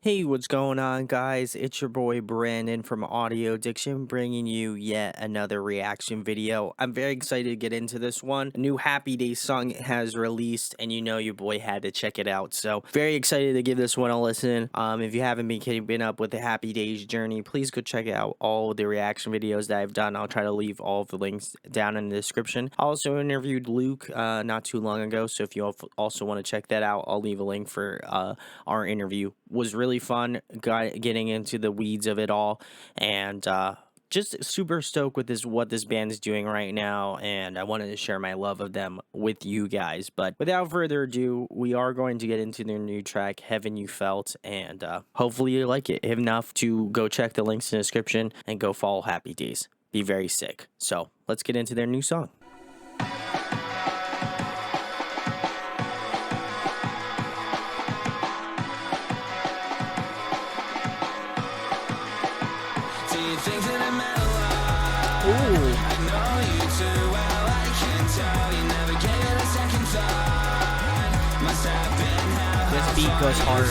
Hey, what's going on, guys? It's your boy Brandon from Audio Addiction bringing you yet another reaction video. I'm very excited to get into this one. A new Happydaze song has released, and you know your boy had to check it out. So, very excited to give this one a listen. If you haven't been keeping up with the Happydaze journey, please go check out all the reaction videos that I've done. I'll try to leave all of the links down in the description. I also interviewed Luke not too long ago, so if you also want to check that out, I'll leave a link for our interview. Was really fun getting into the weeds of it all, and just super stoked with what this band is doing right now, and I wanted to share my love of them with you guys. But without further ado, we are going to get into their new track, Heaven You Felt, and hopefully you like it. If enough to go check the links in the description and go follow Happydaze. Be very sick. So let's get into their new song. This beat goes hard.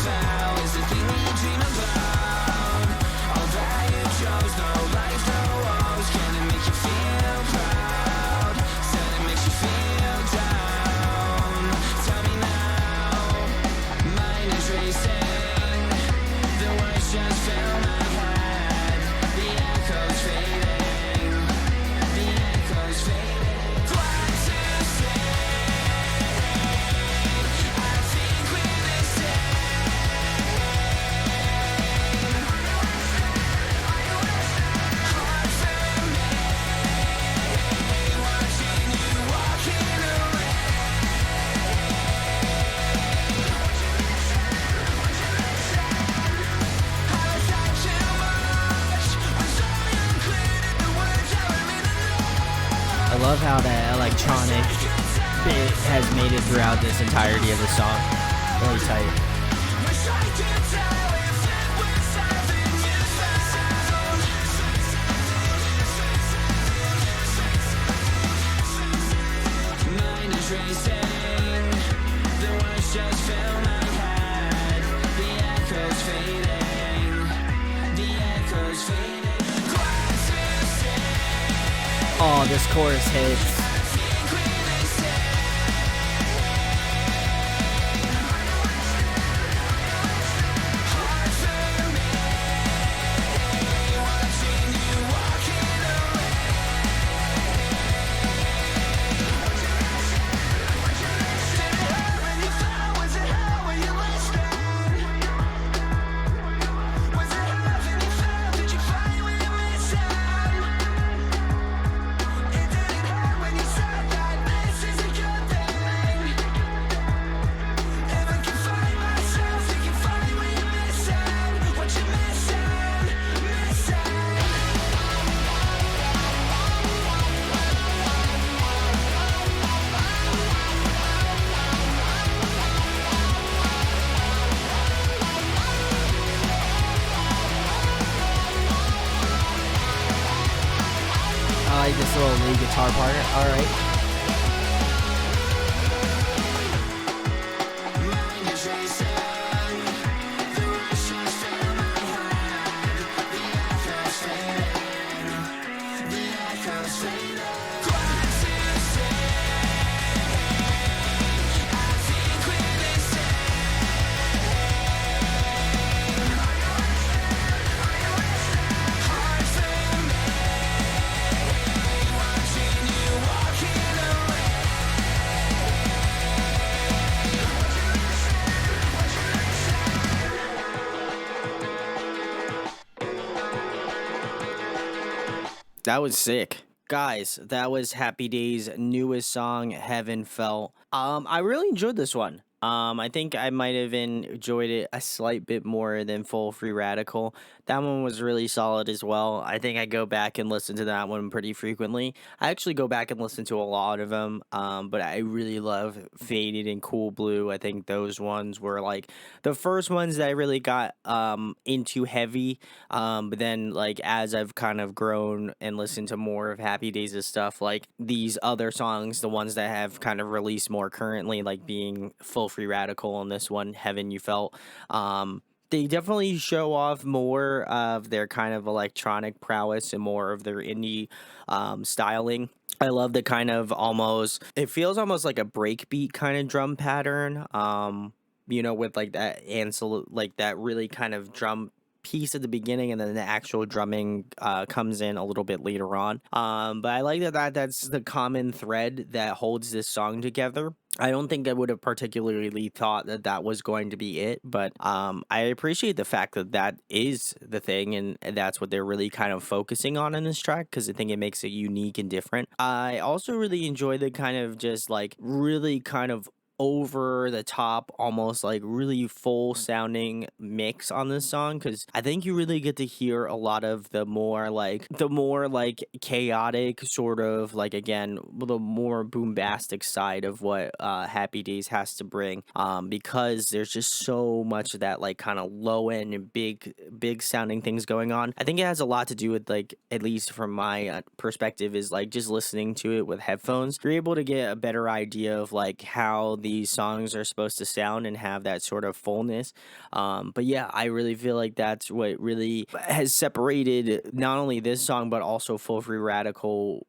I love how that electronic bit has made it throughout this entirety of the song. Really tight. Oh, this chorus hits. I like this little lead guitar part. All right. That was sick. Guys, that was Happydaze's newest song, Heaven Felt. I really enjoyed this one. I think I might have enjoyed it a slight bit more than Full Free Radical. That one was really solid as well. I think I go back and listen to that one pretty frequently. I actually go back and listen to a lot of them, but I really love Faded and Cool Blue. I think those ones were like the first ones that I really got into heavy. But then like as I've kind of grown and listened to more of Happydaze's stuff, like these other songs, the ones that have kind of released more currently, like being Full Free Radical and this one, Heaven You Felt. They definitely show off more of their kind of electronic prowess and more of their indie styling. I love the kind of almost, it feels almost like a breakbeat kind of drum pattern. With like that ansel, like that really kind of drum piece at the beginning, and then the actual drumming comes in a little bit later on. But I like that's the common thread that holds this song together. I don't think I would have particularly thought that that was going to be it, but I appreciate the fact that that is the thing, and that's what they're really kind of focusing on in this track, because I think it makes it unique and different. I also really enjoy the kind of just like really kind of over the top, almost like really full sounding mix on this song, because I think you really get to hear a lot of the more like chaotic sort of, like, again, the more boombastic side of what Happy Days has to bring, because there's just so much of that like kind of low end and big sounding things going on. I think it has a lot to do with, like, at least from my perspective, is like just listening to it with headphones, you're able to get a better idea of like how these songs are supposed to sound and have that sort of fullness. But yeah, I really feel like that's what really has separated not only this song but also Full Free Radical,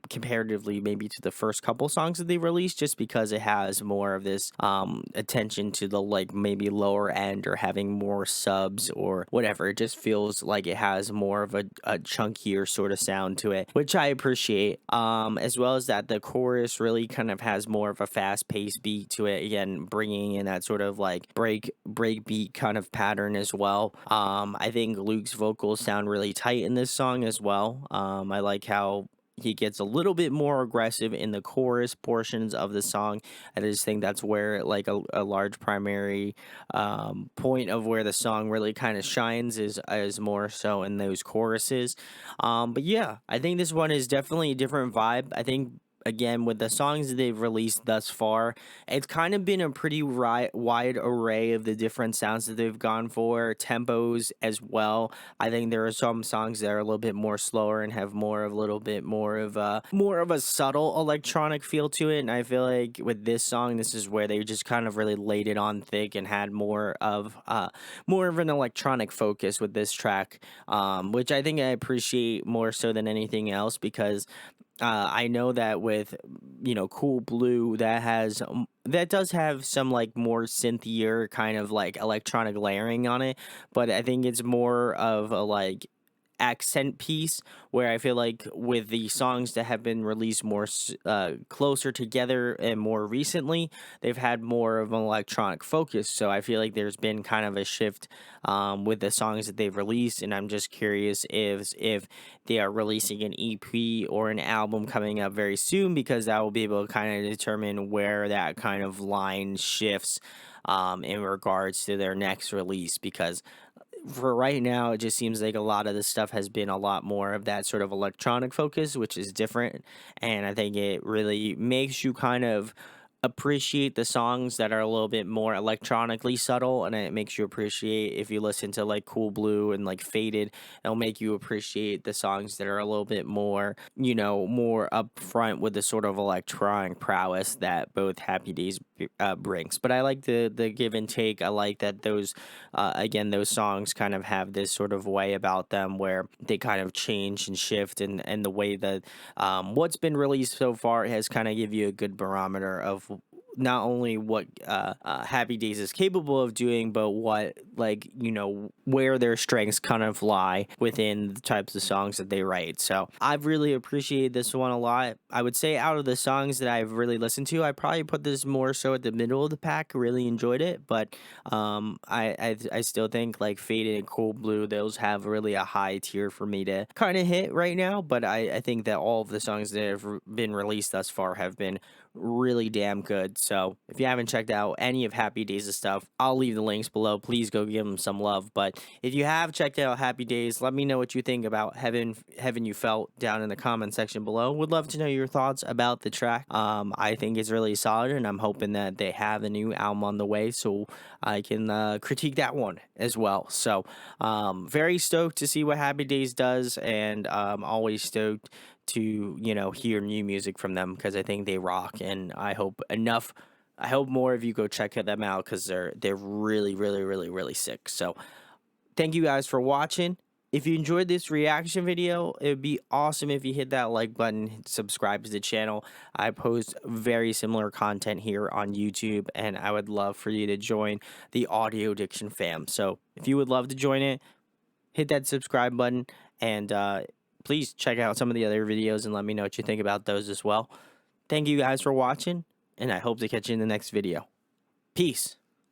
comparatively maybe to the first couple songs that they released, just because it has more of this attention to the like maybe lower end or having more subs or whatever. It just feels like it has more of a chunkier sort of sound to it, which I appreciate. As well as that the chorus really kind of has more of a fast paced beat to it, again bringing in that sort of like break beat kind of pattern as well. I think Luke's vocals sound really tight in this song as well. I like how he gets a little bit more aggressive in the chorus portions of the song. I just think that's where like a large primary point of where the song really kind of shines is more so in those choruses. But yeah, I think this one is definitely a different vibe. I think, again, with the songs that they've released thus far, it's kind of been a pretty wide array of the different sounds that they've gone for, tempos as well. I think there are some songs that are a little bit more slower and have more of a little bit more of a subtle electronic feel to it. And I feel like with this song, this is where they just kind of really laid it on thick and had more of an electronic focus with this track, which I think I appreciate more so than anything else, because I know that with Cool Blue, that does have some like more synthier kind of like electronic layering on it, but I think it's more of a like accent piece, where I feel like with the songs that have been released more closer together and more recently, they've had more of an electronic focus. So I feel like there's been kind of a shift with the songs that they've released, and I'm just curious if they are releasing an EP or an album coming up very soon, because that will be able to kind of determine where that kind of line shifts in regards to their next release. Because for right now, it just seems like a lot of the stuff has been a lot more of that sort of electronic focus, which is different. And I think it really makes you kind of appreciate the songs that are a little bit more electronically subtle, and it makes you appreciate, if you listen to like Cool Blue and like Faded, it'll make you appreciate the songs that are a little bit more, more upfront with the sort of electronic prowess that both Happy Days brings. But I like the give and take. I like that those again, those songs kind of have this sort of way about them where they kind of change and shift, and the way that what's been released so far has kind of give you a good barometer of not only what Happy Days is capable of doing, but what, like, where their strengths kind of lie within the types of songs that they write. So I've really appreciated this one a lot. I would say out of the songs that I've really listened to, I probably put this more so at the middle of the pack. Really enjoyed it, but I still think like Faded and Cool Blue, those have really a high tier for me to kind of hit right now. But I think that all of the songs that have been released thus far have been really damn good. So if you haven't checked out any of Happy Days' stuff, I'll leave the links below. Please go give them some love. But if you have checked out Happy Days, let me know what you think about Heaven You Felt down in the comment section below. Would love to know your thoughts about the track. I think it's really solid, and I'm hoping that they have a new album on the way, so I can critique that one as well. So very stoked to see what Happy Days does, and always stoked to hear new music from them, because I think they rock, and I hope enough I hope more of you go check them out because they're really, really, really, really sick. So thank you guys for watching. If you enjoyed this reaction video, it would be awesome if you hit that like button, subscribe to the channel. I post very similar content here on YouTube, and I would love for you to join the Audio Addiction fam. So if you would love to join it, hit that subscribe button, and please check out some of the other videos and let me know what you think about those as well. Thank you guys for watching, and I hope to catch you in the next video. Peace.